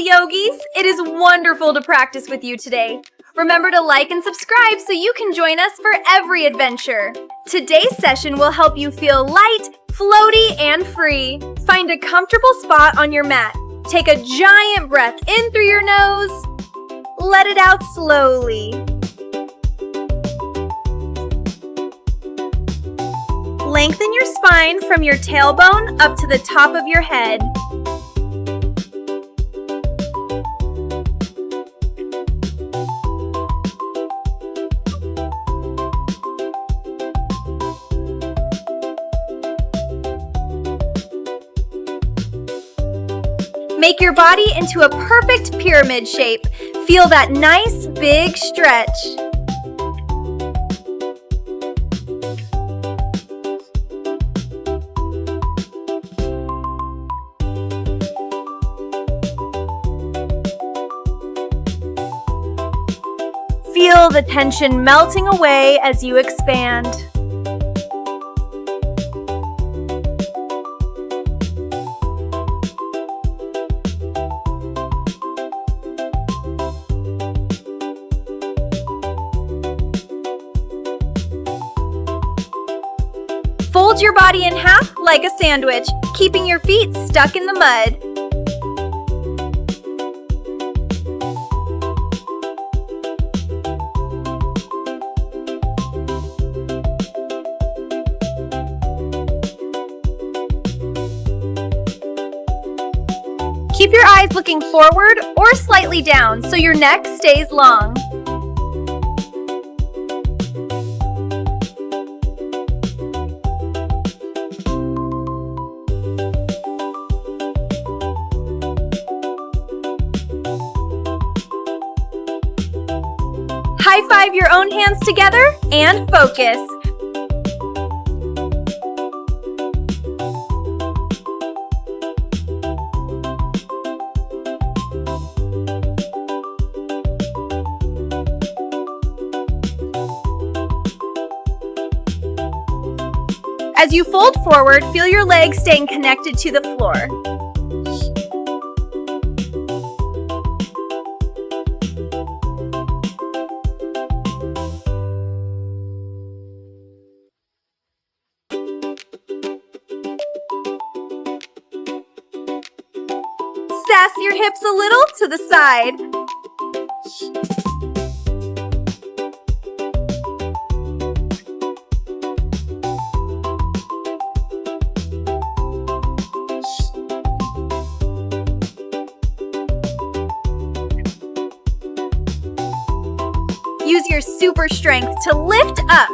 Yogis! It is wonderful to practice with you today. Remember to like and subscribe so you can join us for every adventure. Today's session will help you feel light, floaty, and free. Find a comfortable spot on your mat. Take a giant breath in through your nose. Let it out slowly. Lengthen your spine from your tailbone up to the top of your head. Make your body into a perfect pyramid shape. Feel that nice big stretch. Feel the tension melting away as you expand. Fold your body in half like a sandwich, keeping your feet stuck in the mud. Keep your eyes looking forward or slightly down so your neck stays long. High five your own hands together and focus. As you fold forward, feel your legs staying connected to the floor. Sass your hips a little to the side. Use your super strength to lift up.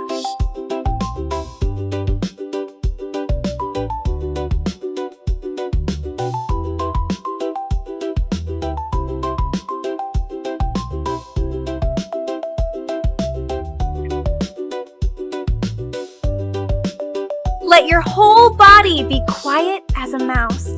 Let your whole body be quiet as a mouse.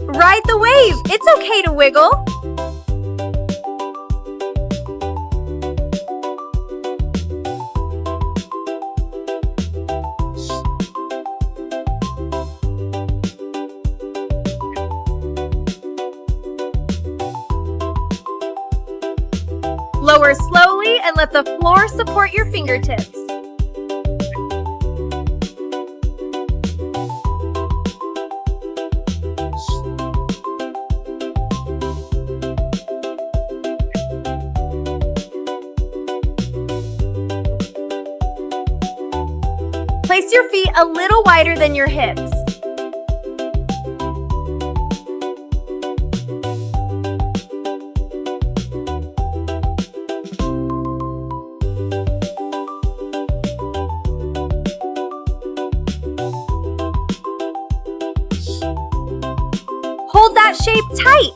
Ride the wave. It's okay to wiggle. Lower slowly and let the floor support your fingertips. Place your feet a little wider than your hips. Hold that shape tight.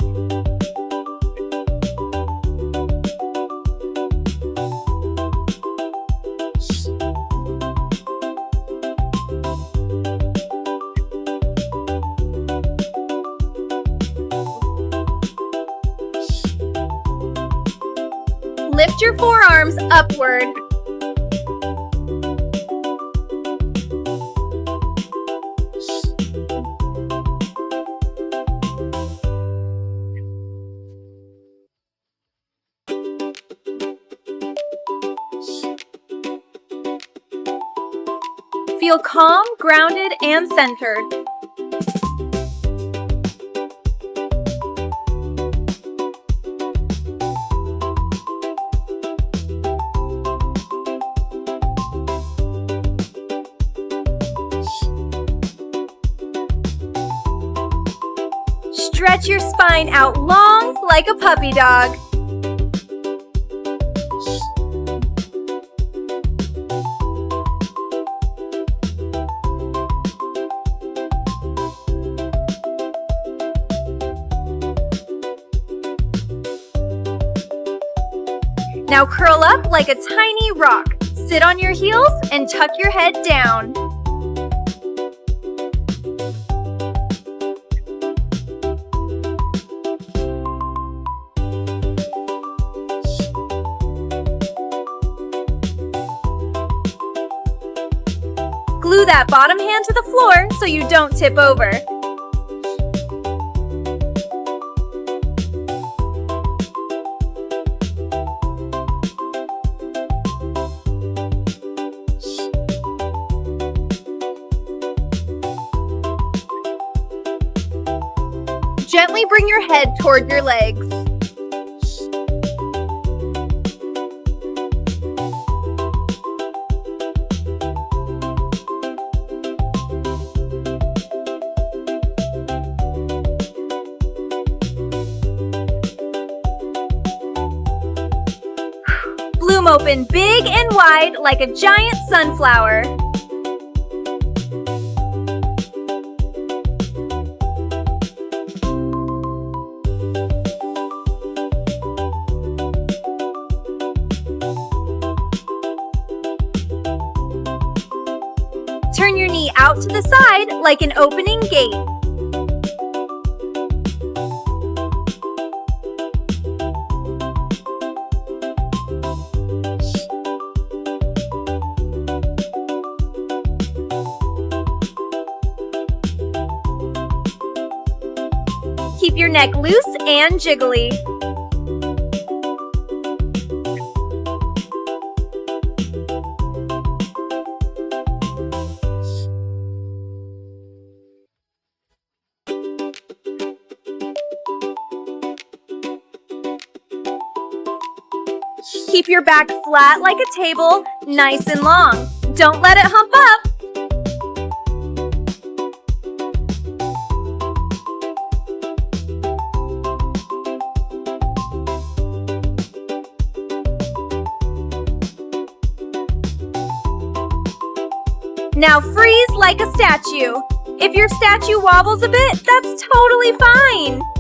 lift your forearms upward. Feel calm, grounded, and centered. Stretch your spine out long like a puppy dog. Now curl up like a tiny rock. Sit on your heels and tuck your head down. Glue that bottom hand to the floor so you don't tip over. Gently bring your head toward your legs. Bloom open big and wide like a giant sunflower. Turn your knee out to the side like an opening gate. Keep your neck loose and jiggly. Keep your back flat like a table, nice and long. Don't let it hump up. Now freeze like a statue. If your statue wobbles a bit, that's totally fine.